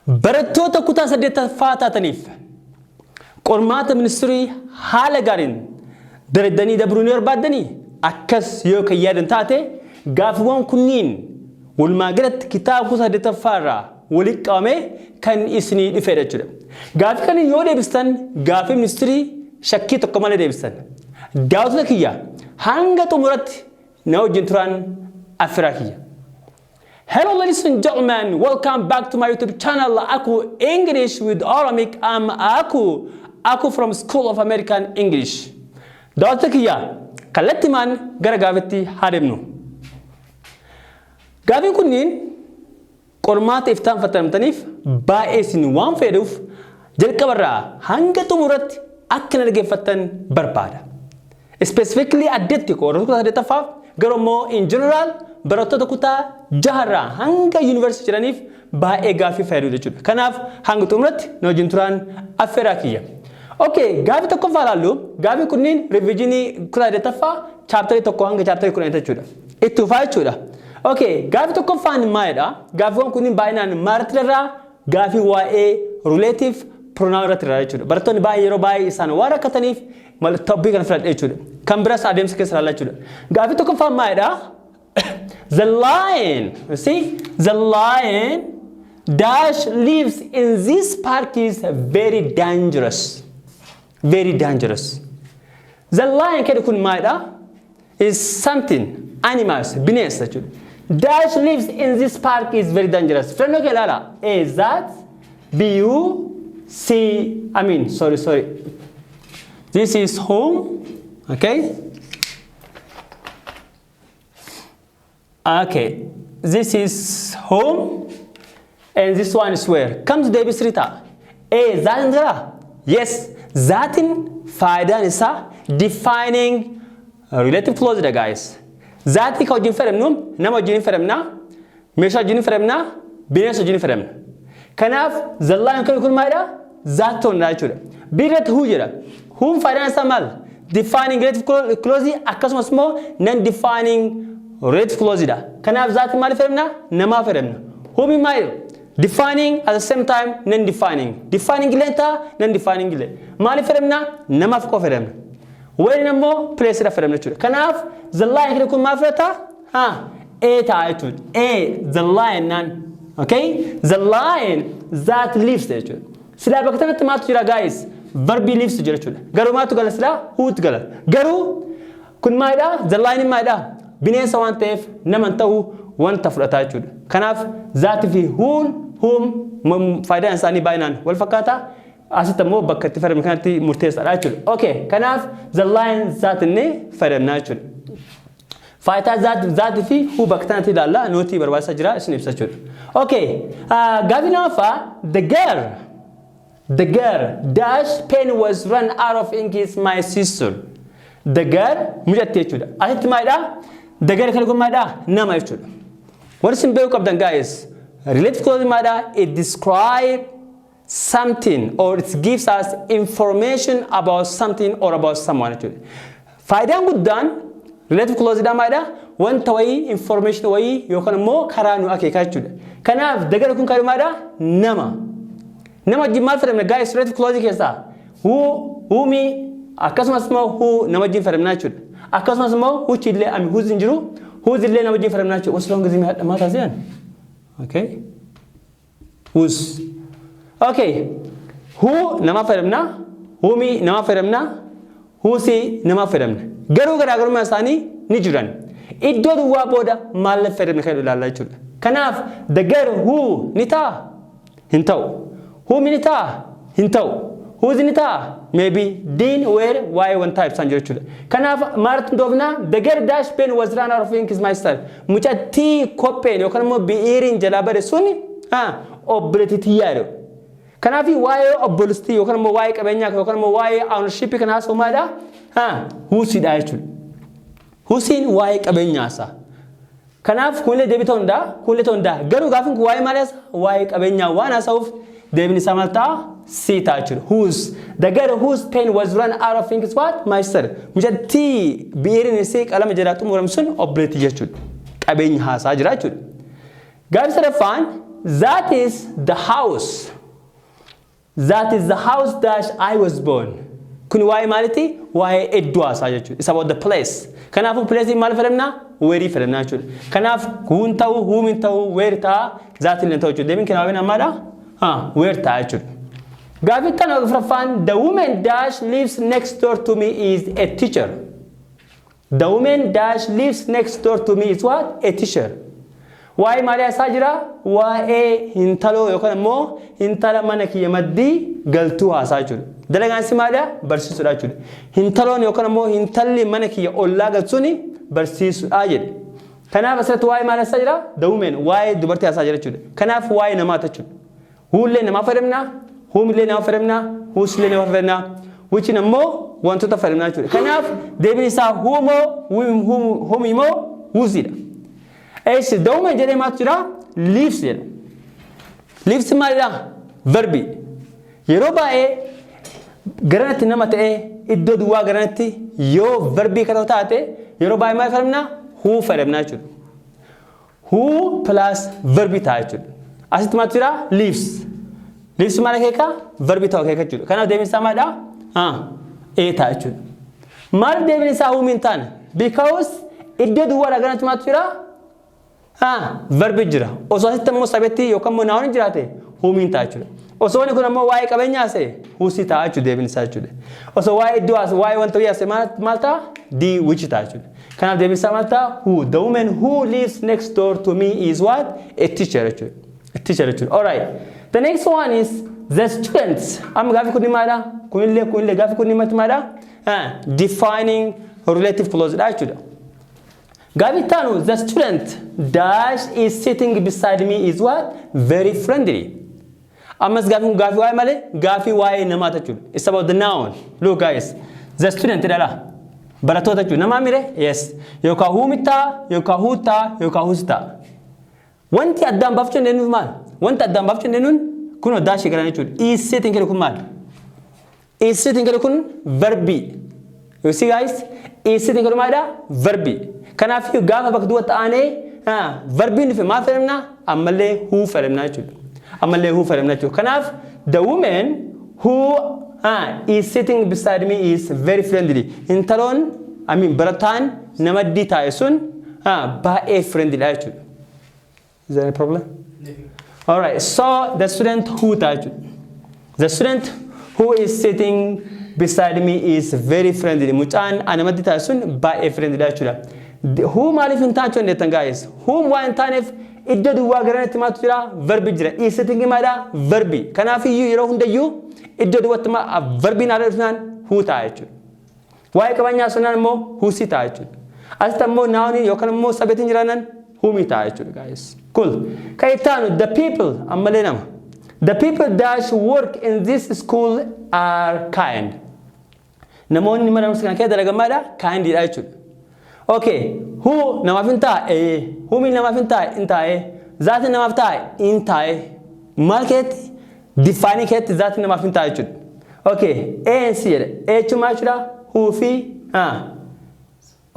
barattoota kutaa 8ffaa taataniif qormaata ministirii haala gaariin dareddanii dabruu ni barbaaddanii akkas yoo kan yaadan taate gaaffiiwwan kunniin walumaa galatti kitaaba kutaa 8ffaa irraa walitti qabamee kan isinii dhufeedha jechuudha. Gaaffii kana yoo deebistan gaaffii ministirii shakkii tokko malee deebistan. Daawwattoota kiyya hanga xumuratti na wajjin turaan affeeraa kiyya. Hello ladies and gentlemen, welcome back to my YouTube channel Aku English with Aramik. I'm Aku from School of American English. Daawwattoota kiyya kallattimaan gara gaaffiitti haa deemnu. Gaaffiin kunniin qormaata iftaan fayyadamtaniif baay'ee isin waan fedhuuf jalqabarraa hanga xumuratti akka na dhaggeeffattan barbaada. Specifically addetti qormaata kutaa 8ffaaf garuu in general barattoota kutaa 6rraa hanga university jiraniif baay'ee gaaffii fayyadu jechuudha. Kanaaf hanga xumuratti na wajjin turaan affeeraa kiyya. Okay, gaaffii tokkoffaa ilaallu. Gaaffii kunniin revisionii kutaa 8ffaa chapter 1 hanga chapter 10 jechuudha. Itti fufaa jechuudha. Okay, gaaffii tokkoffaan maalidha? Gaaffiiwwan kunniin baay'inaan maalirratti irraa gaaffii waa'ee relative pronoun irratti irraa jechuudha. Barattoonni baay'ee yeroo baay'ee isaan waan rakkataniif topic kana filadhe jechuudha. Kan biraas adeemsa keessa ilaalla jechuudha. Gaaffii tokkoffaan maalidha? The lion, you see, the lion dash lives in this park is very dangerous. Very dangerous. The lion kan kun maalidha? Is something, animals, bineensa jechuudha. Dash lives in this park is very dangerous. Friend, okay, Lala. Is that sorry. This is home. Okay. Okay. This is home. And this one is where? Comes deebisuu. That in there? Yes. That in faaydaan isaa defining relative clause, guys. Zaati ka wajjin fayyadamnu nama wajjin fayyadamna, meeshaa wajjin fayyadamna, bineensa wajjin fayyadamna. Kanaaf zallaan kan kun maalidha? Zaati ta'uu danda'a jechuudha. Birratti huu jedha. Huun faayidaan isaa maal? Defining relative clause akkasumas immoo non-defining relative clause dha. Kanaaf zaati maaliif fayyadamna? Namaaf fayyadamna. Huumi maal? Defining at the same time non-defining. Defining illee ta'a, non-defining illee. Maaliif fayyadamna? Namaaf qofa fayyadamna. When namo place it after nature. Kanaf the lion can come after the lion nan. Okay? The lion that lives there. Sila bakatana tomatu jira guys. Verbi lives jira chula. Garu matu gala sila hoot gala. Garu kun maida the lion maida. Bineensa waan ta'eef nama ta'u wanta fudhata jechuudha. Kanaaf zaati fi hum faayidaan isaanii baay'inaan wal fakkaata. Asitamo bakka itti fayyadamu kanatti murteessaadha jechuudha. Okay, kanaaf the lion zaatni fayyadamna jechuudha. Faayidaa zaati fi huu bakka kanatti ilaalla nootii barbaachisaa jira isin ibsa jechuudha. Okay, gaaffii lammaffaa the girl dash pen was run out of ink is my sister. The girl mucatti jechuudha. Asitti maalidha? The girl kan kun maalidha? Nama jechuudha. Waan isin beekuu qabdan guys, relative clause maalidha? It describes something or it gives us information about something or about someone. Faayidaan guddaan relative clause dha maadha? Wanta wayii information wayii yookaan immoo karaa nu akeekaa jechuudha. Kanaaf dagara kun karaa maadha? Nama wajjin maal fayyadamna guys? Relative clause keessaa whom akkasumas immoo who nama wajjin fayyadamna jechuudha. Akkasumas immoo which illee who's hin jiru who's illee nama wajjin fayyadamna jechuudha. What's wrong with me? Maata asiyan. Okay. Who's okay. Who nama fayyadamna, whomii nama fayyadamna, whosi nama fayyadamna. Garuu garaagarummaa isaanii ni jiran. Iddoo duwwaa booda maal fayyadamna kan ilaallaa jechuudha. Kanaaf the girl who ni ta'a hin ta'u. Whom ni ta'a hin ta'u. Who's ni ta'a maybe din where why one type san jechuudha. Kanaaf maaltu doofna the girl dash pen was run out of ink is my style. Mucattii kopheen yookaan immoo bi'iriin jalaa bade suni obboleettii yaadu. Kanaaf waa'ee obboleettii yookaan immoo waa'ee qabeenyaa yookaan immoo waa'ee ownership kan haasa'u maadha? Huusiidha jechuudha. Huusiin waa'ee qabeenyaasaa. Kanaaf kunillee deebii ta'uu danda'a. Garuu gaafiin kun waa'ee maaliis? Waa'ee qabeenyaa waan haasa'uuf deebiin isaa maal ta'a? Si ta'a jechuudha. Whose? The girl whose pen was run out of ink is what? My sister. Mucattii bi'iriin isii qalama jalaa xumuramsuun obboleettii jechuudha. Qabeenya haasaa jira jechuudha. Gaaffii sadaffaan that is the house. That is the house that I was born. Kun waa'ee maaliti? Waa'ee iddoo haasaa jechuudha. It's about the place. Kanaafuu place maal fayyadamna? Where fayyadamna jechuudha. Kanaaf kun ta'u, whom ta'u, where ta'a, that illee ta'u jechuudha. Deebiin kanaafuu ammaadha? Where ta'a jechuudha. Gaaffii kana afuraffaan, the woman dash lives next door to me is a teacher. The woman dash lives next door to me is what? A teacher. Waa'ee maalii haasaa jira? Waa'ee hintaloo yookaan immoo hintala mana kiyya maddii galtuu haasaa jechuudha. Dalagaan si maalidha? Barsiisuudha jechuudha. Hintaloon yookaan immoo hintalli mana kiyya ollaa galchuuni barsiisuudha jedhe. Kanaaf asirratti waa'ee maalii haasaa jira? The woman waa'ee dubartii haasaa jira jechuudha. Kanaaf waa'ee namaa jechuudha. Huullee namaa fayyadamna, huumillee namaa fayyadamna, huusillee namaa fayyadamna. Wichin ammoo wantoota fayyadamna jechuudha. Kanaaf deebiin isaa huumoo, huumimoo, huusiidha. Eessi the woman jedhee maatu jira? Lives jedha. Lives maalidha? Verbi. Yeroo baay'ee garanatti nama ta'ee iddoo duwwaa garanatti yoo verbii kana taate yeroo baay'ee maal fayyadamna? Who fayyadamna jechuudha. Who plus verbi ta'a jechuudha. Asitti maatu jira? Lives. Lives maal akeeka? Verbi ta'uu akeeka jechuudha. Kanaaf deebiin isaa maalidha? Ta'a jechuudha. Maal deebiin isaa whom hin taane? Because iddoo duwwaa garanatti maatu jira? Verbi jira. Osoo asitti ammoo sabetti yookaan immoo naawwan jiraate whom hin ta'a jechuudha. Osoo wanni kun ammoo waa'ee qabeenyaa ta'e whose ta'a jechuudha deebiin isaa jechuudha. Osoo waa'ee iddoo haase waa'ee wanta wiyaase maal ta'a? The which ta'a jechuudha. Kanaaf deebiin isaa maal ta'a? Who. The woman who lives next door to me is what? A teacher jechuudha. A teacher jechuudha. Alright. The next one is the students. Amma gaaffii kun maadha? Kunillee gaaffii kun mati maadha? Defining relative clause dha jechuudha. Gaaffii taanu the student dash is sitting beside me is what? Very friendly. Ammas gaaffii waa'ee malee gaaffii waa'ee namaa jechuudha. It's about the noun. Look guys. The student dhala. Barattoota jechuudha. Namaa mire? Yes. Yookaan huumitaa, yookaan huutaa, yookaan huustaa. Wanti addaan baafachuu hin dandeenyuuf maal? Wanti addaan baafachuu hin dandeenyuun kun daashii galan jechuudha. Is sitting kun maal? Is sitting kun verbi. You see guys? Is sitting kun maalidha? Verbi. Kanaaf gaafa bakka duwwaa ta'anii verbiin dhufe maal fayyadamna? Ammallee who fayyadamna jechuudha. Ammallee who fayyadamna jechuudha. Kanaaf the woman who is sitting beside me is very friendly. Intaloon barataan namaddii taa'e sun baay'ee friendly dha jechuudha. Is there any problem? Alright, so the student who ta'a jechuudha. The student who is sitting beside me is very friendly. Mucaan namaddii taa'e sun baay'ee friendly dha jechuudha. Who maaliif hin taa'an jechuudha guys? Whom waan hin taaneef iddoo duwwaa garanatti maatu jira? Verbi jira. Is sitting maadha? Verbi. Kanaaf iyyuu yeroo hundayyuu iddoo duwwaatti verbiin haala dhufnaan who ta'a jechuudha. Waa'ee qabeenyaa sunaan immoo whose ta'a jechuudha. Asitti ammoo naawni yookaan immoo sabeetiin jiraanan whom ta'a jechuudha guys. Cool. Kan ittaanu the people ammallee nama. The people that work in this school are kind. Namoonni mana barumsaa kana keessa dalagan maadha? Kind dha jechuudha. Okay, who namaaf hin ta'a? Whom namaaf hin ta'a? In ta'a. Zaati namaaf ta'a? In ta'a. Maal keetti? Defining keetti zaati namaaf hin ta'a jechuudha. Okay, ANC jedha. Jechuun maal jechuudha? Who fi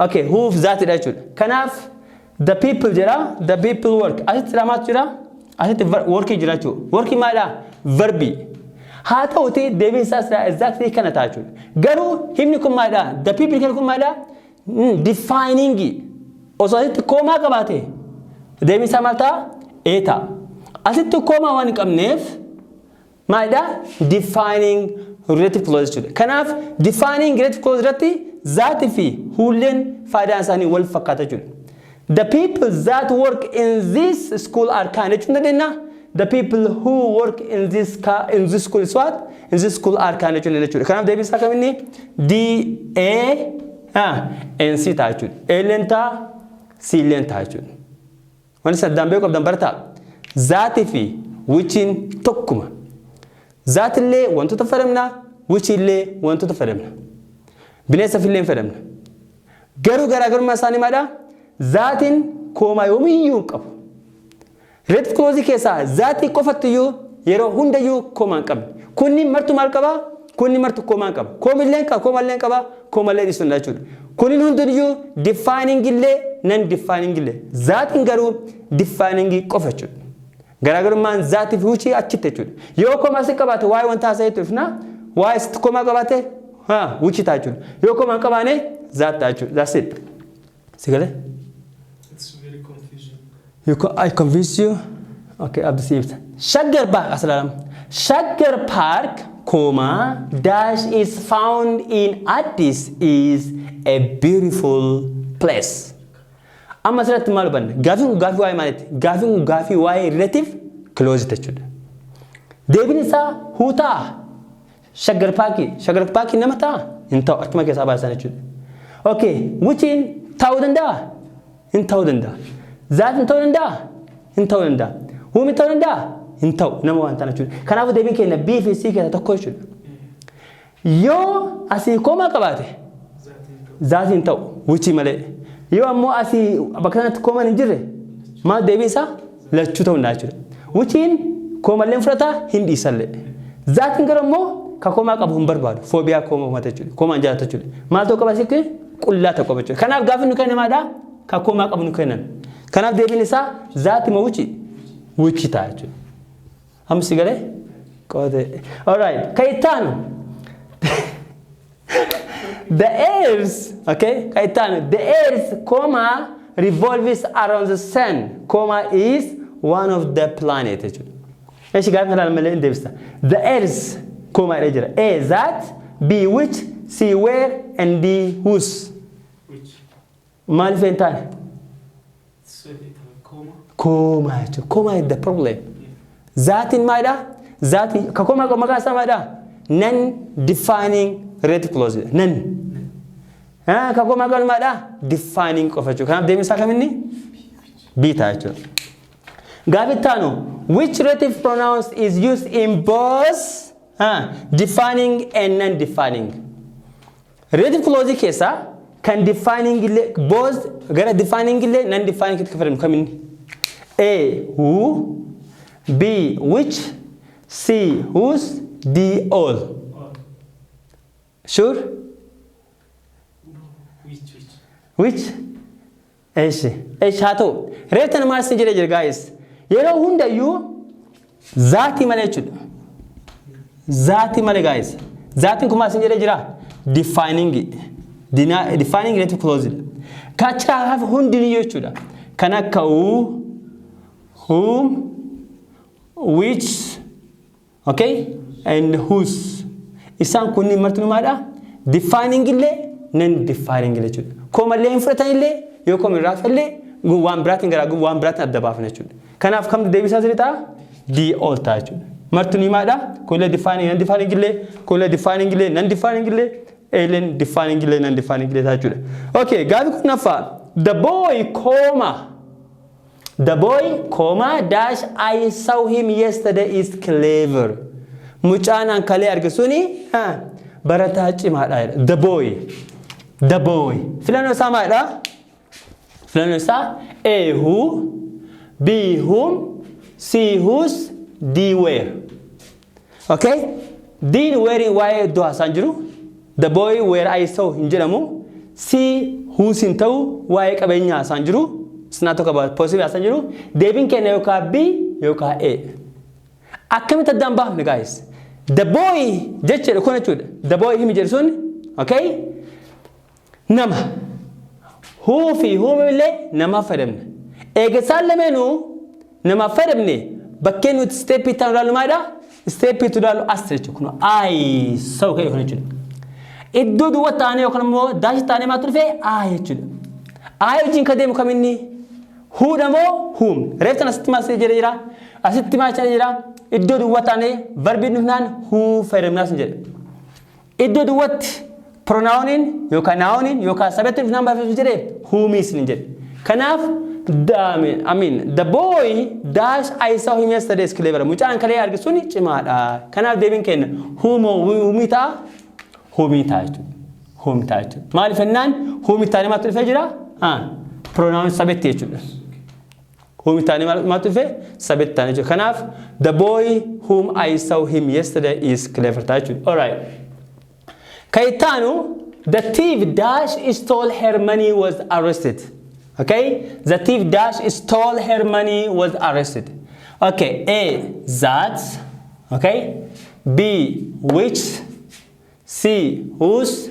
okay, who zaati dha jechuudha. Kanaaf the people jedha. The people work. Asitti maal jira? Asitti work jira jechuudha. Work maalidha? Verbi. Haa ta'uti deebiin isaas exactly kana ta'a jechuudha. Garuu himni kun maalidha? The people kun maalidha? Defining osoo asitti koomaa qabaate deebiin isaa maal ta'a? Ta'a. Asitti koomaa waan hin qabneef maalidha? Defining relative clause jechuudha. Kanaaf defining relative clause irratti zaatii fi huulleen faayidaan isaanii wal fakkaata jechuudha. The people that work in this school are kind jechuun dandeenya. The people who work in this school is what? In this school are kind jechuudha. Kanaaf deebiin isaa kaminni NC ta'a jechuudha. Leen ta'a, C leen ta'a jechuudha. Wanti saddaan beeku qabdan barataa. Zaatii fi wichin tokkuma. Zaatillee wantoota fayyadamna, wichillee wantoota fayyadamna. Bineensa fillee fayyadamna. Garuu garaagarummaa isaanii maadha? Zaatiin koomaa yoomiyyuu hin qabu. Relative clause keessaa zaatii qofattiyyuu yeroo hundayyuu koomaa hin qabne. Kunni martu maal qabaa? Kunni martu koomaa hin qaba. Koomillee qaba, koomallee qaba, koomallee dhiisuun jechuudha. Kunniin hundiyyuu defining illee non defining illee. Zaatiin garuu defining qofa jechuudha. garaagarummaan zaatii fi which achitti jechuudha. Yoo koma si qabaate waa'ee wanta haasa'eetu ifna waa'ee sitti koma qabaate which ta'a jechuudha. Yoo koma hin qabaane zaat ta'a jechuudha. That's it. Sigale? It's very confusing. I confuse you? Okay, I've deceived. Shaggar Park, asalaam. Shaggar Park, comma, dash is found in Addis is a beautiful place. Amma asirratti maal hubanna? Gaaffiin kun gaaffii waa'ee maaliiti? Gaaffiin kun gaaffii waa'ee relative close jechuudha. Deebiin isaa huu ta'a. Shaggar Parkii nama ta'a? Hin ta'u, akkuma keessaa baasan jechuudha. Okay, whichiin ta'uu danda'a? Hin ta'uu danda'a. Zaatiin ta'uu danda'a? Hin ta'uu danda'a. Huumi ta'uu danda'a? Hin ta'u, nama waan ta'an jechuudha. Kanaafuu deebiin keenya B fi C keessaa tokko jechuudha. Yoo asii koma qabaate zaatiin ta'u, whichii malee. Yoo ammoo asii bakka kanatti koma hin jirre maal deebii isaa lachuu ta'uu danda'a jechuudha. Whichiin komallee fudhataa hin dhiisallee. Zaatiin garuu ammoo ka koma qabu hin barbaadu. Foobiyaa koma uumata jechuudha. Komaan jaalata jechuudha. Maal ta'uu qaba sitti qullaa ta'uu qaba jechuudha. Kanaaf gaaffii nu kennamaadha ka koma qabu nu kennan. Kanaaf deebiin isaa zaati moo whichi ta'a jechuudha. Hamsi galee? Qote. All right. Kaitano. The earth, okay? Kaitano. The earth, comma, revolves around the sun, comma, is one of the planets. The earth, comma, A, that, B, which, C, where, and D, whose. Which? Malfentan. Comma is the problem. Zatin maida, zati kakoma magasa maida, non-defining relative clause. None. Kakoma maida, defining of a joke. Can I have them Beta actually. Gavitano, which relative pronouns is used in both defining and non-defining? Relative clause kesa can defining both defining non-defining come in. A, who, B, which, C, whose, D, all. Sure? Which? Hato. Return message, guys. You know who you? Zati malechud. Zati male, guys. Zati kuma sinjera defining it. Defining relative clause. Kacha have hundini yochuda. Kanaka whom, which, okay, and whose. Isan kuni martunumada defining ille, non-defining ille. Koma le infrata ille, yo koma rafelle, gu one bratin gara gu one bratin abda bafne chud. Kanaf kam debisa zrita di all ta chud. Martunimada kole defining non-defining ille, kole defining ille, non-defining ille, elen defining ille, non-defining ille ta chud. Okay, gavi kunafa the boy comma. The boy, comma, dash, I saw him yesterday is clever. Mucaan an kale argisuni, barata chimada. The boy. Filano samada. Filano sa, A, who, B, whom, C, whose, D, where. Okay? D, where, why do asanjuru? The boy, where I saw him jiramu. C, who's in tau, why kabenya asanjuru. It's not talk about possible asanjiru. Devin can yoka B, yoka A. Akamita damba, guys. The boy, the boy him jersun, okay? Nama. Who fi whom will nama fedem. Egesalemenu, nama fedemne. Bakken with step it on Ralmada, step it to the astrich. I so okay. It do what I know, dash tanema I should. I think Kadem come in. Who damo whom reftan astima sejera astima chajera iddo watane verbin who feremnas jere iddo what pronounin yoka nounin yoka subjective number jere whom is jere kanaf the boy dash I saw him yesterday is clever muchan kale argisuni chimada kanaf devin ken humita mal fennan humita ne matul fejira pronoun sabete whom Kanaf, the boy whom I saw him yesterday is clever. Alright. Kaitanu, the thief dash stole her money was arrested. Okay, the thief dash stole her money was arrested. Okay, A, that. Okay, B, which. C, whose.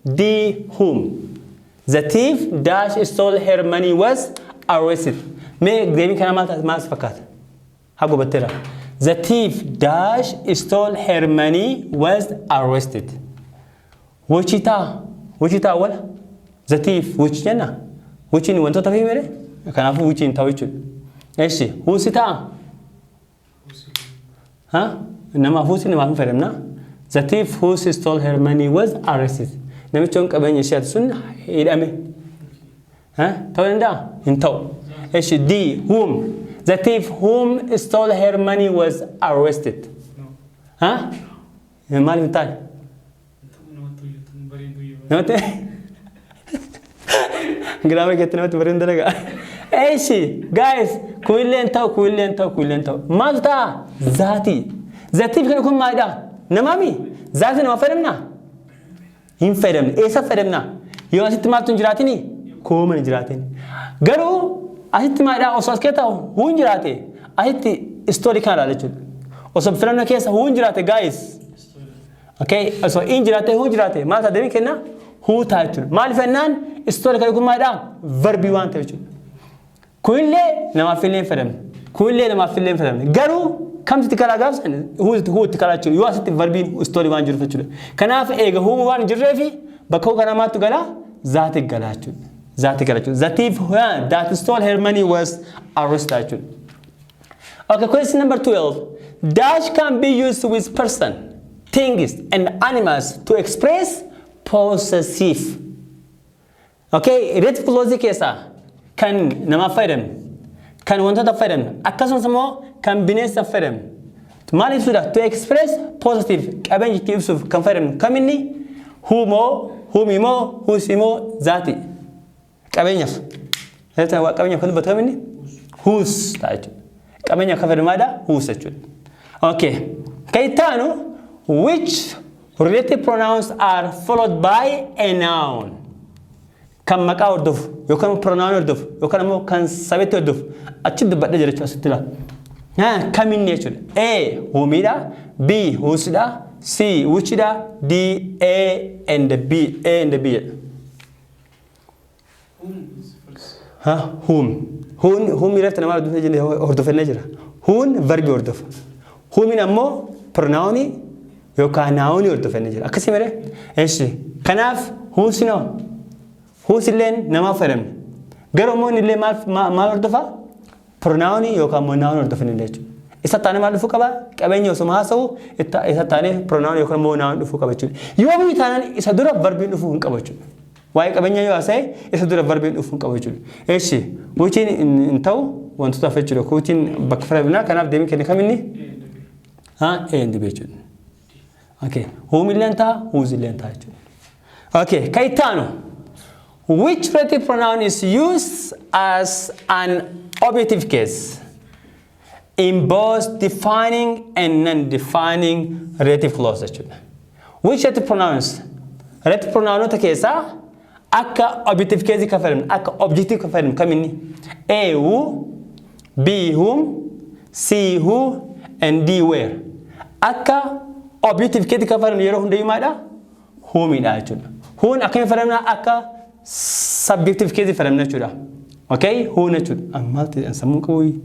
D, whom. The thief dash stole her money was arrested. May deemi kana maal fakkaata? Hago battera. The thief dash stole her money was arrested. Wuchita wala. The thief which jenna. Which in wantoota fi mere? Kanaafu which in ta'u jechuudha. Eeshi huusita. Ha? Nama huusi nama hin fayyadamna. The thief who stole her money was arrested. Namichi qabeenya ishee sun hidhame. Ha? Ta'uu danda'a? Hin ta'u. Eeshi D, whom. The thief whom stole her money was arrested. No. Ha? Maal hin taane? Namatti? Grammar keetti namatti bareedu dalaga. Eeshi, guys, kuilleen ta'u. Maal ta'a? Zaati. Zaatiif kan kun maalidha? Namaami? Zaati nama fayyadamna? Hin fayyadamne. Eessa fayyadamna? Yoo asitti maaltu hin jiraatini? Kooma hin jiraatini. Garuu asitti maalidha? Osoo as keessa huun jiraate. Asitti istoorii kan ilaala jechuudha. Osoo filannoo keessa huun jiraate, guys. Okay, osoo hin jiraate huun jiraate. Maal ta'a deebiin kenna? Huu ta'a jechuudha. Maaliif ennaan istoorii kan kun maalidha? Verbii waan ta'e jechuudha. Kuillee namaaf illee hin fayyadamne. Garuu kamsitti karaa gaafsan huutti karaa jechuudha. Yoo asitti verbiin istoorii waan jiruuf jechuudha. Kanaaf eega huu waan jirreefi bakka huu kana maattu gala zaati gala jechuudha. The thief that stole her money was arrested. Okay, question number 12. Dash can be used with person, things, and animals to express possessive. Okay, red clause keessa kan nama fayyadamne, kan wantoota fayyadamne, akkasumas immoo kan bineensa fayyadamne. Maal ibsuudha? To express positive qabeenya ibsuuf kan fayyadamne kaminni huumoo, huusimoo, zaati. Qabeenyaaf. Qabeenyaaf kan dubbatu kaminni huus ta'a jechuudha. Qabeenyaaf kan fayyadamaadha huus jechuudha. Okay. Kaitaanu, which relative pronouns are followed by a noun? Kan maqaa hordofu yookaan pronoun hordofu yookaan immoo kan sabeetti hordofu achi dubbadha jira jechuudha asitti laata. Kaminni jechuudha. A, whomidha. B, whosidha. C, whichidha. D, A and B jedha. Whom is first? Whom irratti nama hordofannee jira. Whom verbi hordofa. Whomin ammoo pronouni yookaan nouni hordofannee jira. Akkasii malee. Eeshi. Kanaaf whosinoo. Whosilleen namaaf fayyadamne. Garuu immoo illee maal hordofa? Pronouni yookaan immoo noun hordofannee jechuudha. Isa taane maal dhufuu qaba? Qabeenya osoo haasa'u isa taane pronoun yookaan immoo noun dhufuu qaba jechuudha. Yoo biyyi taanaan isa dura verbiin dhufuu hin qabu jechuudha. Waa'ee qabeenya yoo haasa'e isa dura verbiin dhufuu hin qabu jechuudha. Eeshi. Wuchiin hin ta'u wantoota hafe jechuudha. Wuchiin bakka fayyadamnaa kanaaf deemee kenne kaminni? A and B jechuudha. Okay. Whomilleen ta'a, whosilleen ta'a jechuudha. Okay. Kaitaanu. Which relative pronoun is used as an objective case in both defining and non-defining relative clauses? Which relative pronouns? Relative pronounota keessa akka objective case ka fayyadamnu, akka objective ka fayyadamnu kaminni? A, who. B, whom. C, who. And D, where. Akka objective case ka fayyadamnu yeroo hundayyuu maadha? Whomidha jechuudha. Whoon akkamiin fayyadamna? Akka subjective case fayyadamna jechuudha. Okay? Who jechuudha. Maalti sammuu qabu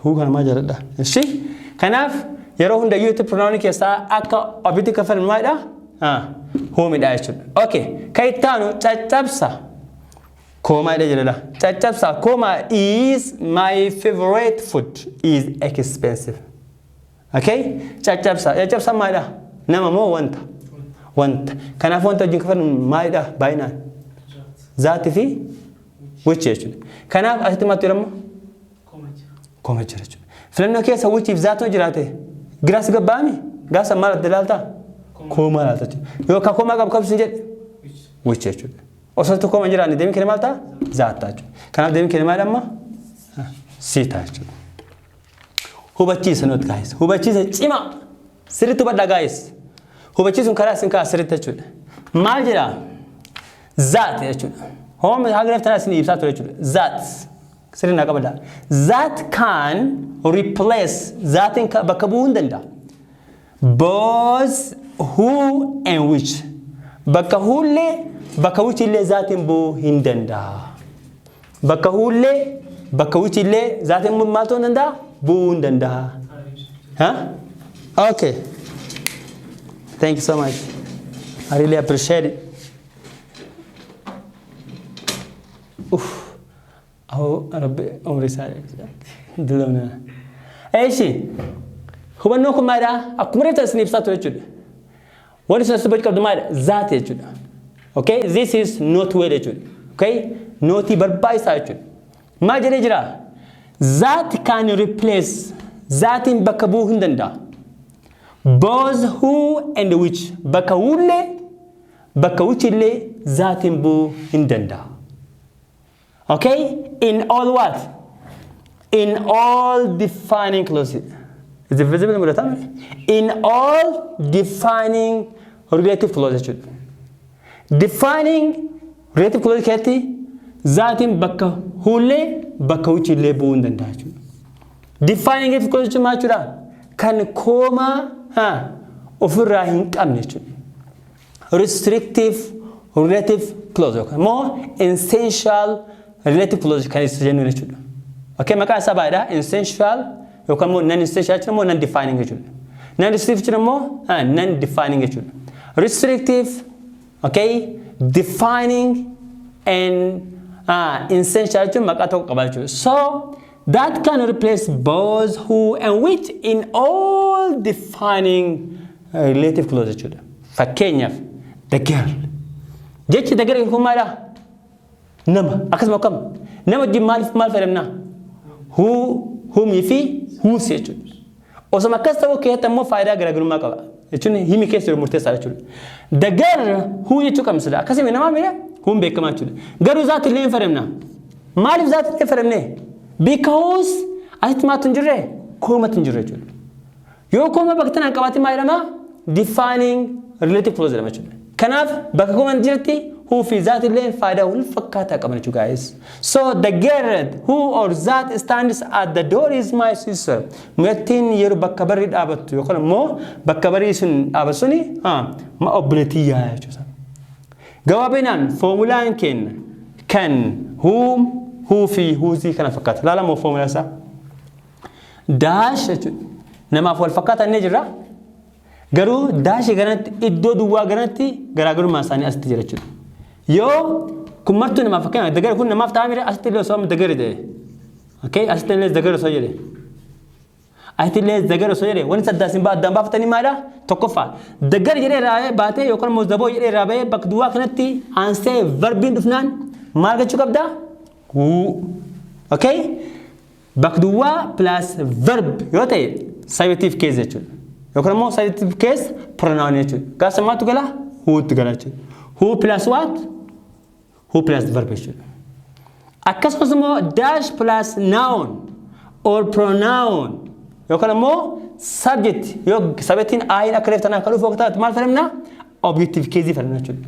who kana maal jedhadha. Eeshi. Kanaaf yeroo hundayyuu itti pronoun keessaa akka objective ka fayyadamnu maadha? Whomidha jechuudha. Okay. Kaitaanu caccabsa. Koma jedhadha. Caccabsa. Koma is my favorite food. Is expensive. Okay? Caccabsa maalidha? Nama moo wanta? Wanta. Kanaaf wanta wajjin kafaluun maalidha? Baay'inaan. Zaati fi which jechuudha. Kanaaf asitti maaltu jedhamu? Koma jira jechuudha. Filannoo keessa whichiif zaatu jiraate giraas gabbaami? Gaasa maal adda ilaaltaa? Koma ilaalta jechuudha. Yookaan koma qabu qabsiin jedhe? Which jechuudha. Osoo koma jiraanne deemee kenne maal ta'a? Zaata jechuudha. Kanaaf deemee kenne maal amma? Siita jechuudha. Hubachiisa noot guys. Hubachiisa cima. Sirriitti hubadhaa guys. Hubachiisuun karaa isin kaa sirriitti jechuudha. Maal jedhaa? Zaati jechuudha. home hagraf tanas ni ibsa ture jechuudha. That sirna qabada. That can replace that in bakka bu'uu hin danda'a. Both who and which. Bakka hulle bakka which illee that in bu'uu hin danda'a. Bakka hulle bakka which illee that in maal ta'uu hin danda'a? Bu'uu hin danda'a. Huh? Okay. Thank you so much. I really appreciate it. Oof. Oh, Rabbi, umri sare. Dilona. Eishi. Hubanno kumara akumreta snipsa to echuda. What is supposed to come that echuda. Okay? This is not well echuda. Okay? Noti barbaisa echuda. Majere jira. That can replace that in bakabu hindanda. Both who and which. Bakawule bakawuchile that in bu hindanda. Okay? In all what? In all defining clauses. Is it visible in the In all defining relative clauses. Defining relative clauses kati zatin bakka hulle bakka uchille buundanda. Defining relative clauses machura kan koma ofirra hin qabne. Restrictive relative clauses. More essential relative clause can is genuine. Okay, maka sabaida essential you can more non-essential more non-defining it. Non-restrictive more non-defining it. Restrictive, okay, defining and essential maka talk about you. So that can replace both who and which in all defining relative clauses. For Kenya, the girl. Jechi the girl kumara. Nama akasema kama nama jimal faramna who mifi who sechu osama kasta wo keta mo faida garagaru makaba echune himi kesu murtesa achu the girl who yichu kamsada akasema nama mira who be kama achu garu zat len faramna malif zat len faramne because atma tunjure koma tunjure achu yo koma baktana kabati mairama defining relative clause lamachu kanaf bakoma jirti who fi that lane faida will fakata kamar you guys. So the girl who or that stands at the door is my sister. Mutin yeru bakabari abatu yokona mo bakabari sun abasuni ma obnati ya chusa. Gawabinan formula can whom who fi who zi kana fakata lala mo formula sa dash nama fol fakata nejra garu dash ganat iddo duwa ganati garagaru masani asti jira Yo kumartu nama fakana dagar kun nama ftamire astile som dagar de okay astile dagar so yele astile dagar so yele wani sadda simba damba fatani mala tokofa dagar yele rae bate yokon muzabo yele rabe bakduwa kanati anse verbin dufnan marga chukabda hu okay bakduwa plus verb yote subjunctive case echu yokon mo subjunctive case pronoun echu kasamatu gala hu tugala echu who plus what? Who plus the verb issue. Akasmo dash plus noun or pronoun. You can more subject. You subject in I na correct na kalu fokta mal faramna objective case faramna chud.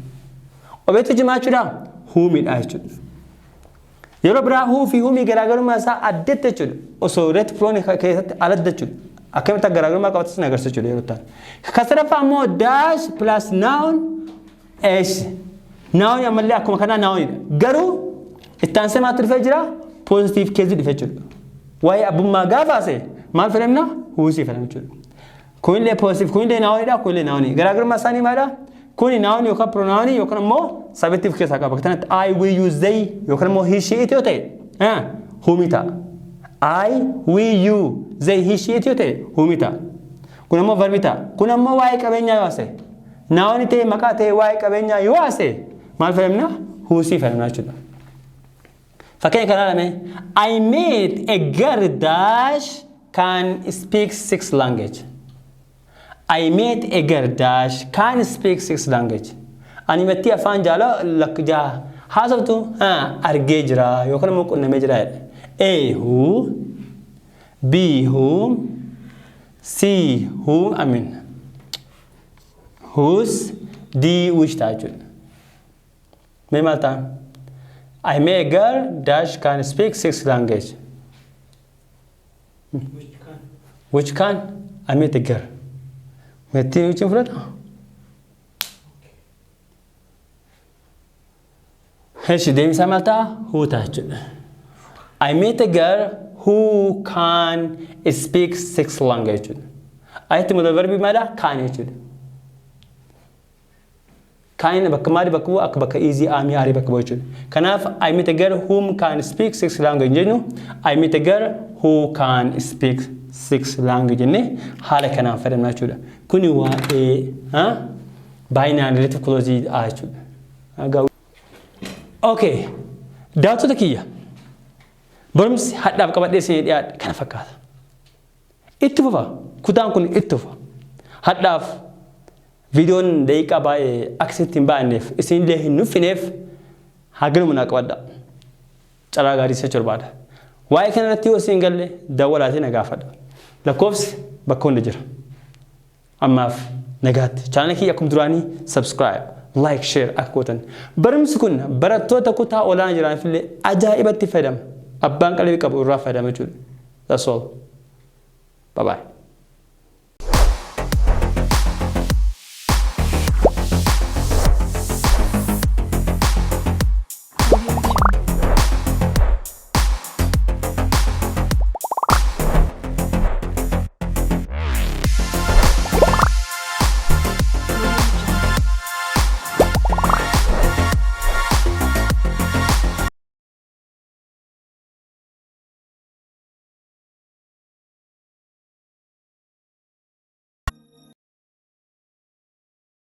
Objective jama chuda who mid I chud. Yoro bra who fi who mi garagaru ma sa addete chud. Oso ret pronoun ke alad chud. Akamta garagaru ma ka watsna garse chud yoro ta. Kasra fa mo dash plus noun ايش ناو يعمل لي اكو كان ناو غرو التانسه ما ترفجرا بوزيتيف كيز ديفجر واي ابو ما غافاسه ما فهمنا هو سي فهمت كوين لي بوزيتيف كوين لي ناو دا كوين لي ناو ني غراغر ما ساني مادا كوين ناو ني يوكا بروناوني يوكا مو سبيتيف كيس اكا بكتنت اي وي يوز زي يوكا مو هي شي تيوتي هوميتا اي وي يو زي هي شي تيوتي هوميتا كنا مو فيربيتا كنا مو واي كابينيا واسه ناوني تي مكاتي واي كابينيا يواسه ما فهمنا هو سي فهمنا شو فكان كلامه I made a girl dash can speak 6 language I made a girl dash can speak 6 language أنا متى أفان جالا لك جا حاسبتو أرججرا يوكل ممكن نمجرا A who B whom C whom I mean whose D which تاجل ما مالتا I met a girl dash can speak 6 languages. Which can? Which can? I met a girl. Metti which fudhadha? Heshi deebisa malta who touch. I met a girl who can speak 6 languages. I think the verb mala can jechuudha. Kind bakka maali bakka akka bakka easy ami ari bakka jechuudha. Kanaaf I met a girl whom can speak 6 languages jennu. I met a girl who can speak 6 languages ne haala kanaan fayyadamna jechuudha. Kuni waa'ee binary relative clause jechuudha. Okay. Daawwattoota kiyya. Barumsi hadhaaf qabadhee isin dhiyaadhe kana fakkaata. Itti fufa. Kutaan kun itti fufa. Hadhaaf videoon daqiiqaa baay'ee akkasitti hin baanneef isinillee hin nuffineef hagiruma naa qabadha. Caraa gaarii isa barbaada. Waa'ee kanarratti yoo isin galle dawwalaatee na gaafadha. Lakkoofsi bakka hunda jira. Ammaaf nagaatti. Chaanala kiyya akkuma duraanii subscribe, like, share akka gootan. Barumsi kun barattoota kutaa olaanaa jiraanifillee ajaa'ibatti fayyadama. Abbaan qalbii qabu irraa fayyadama jechuudha. That's all. Bye bye.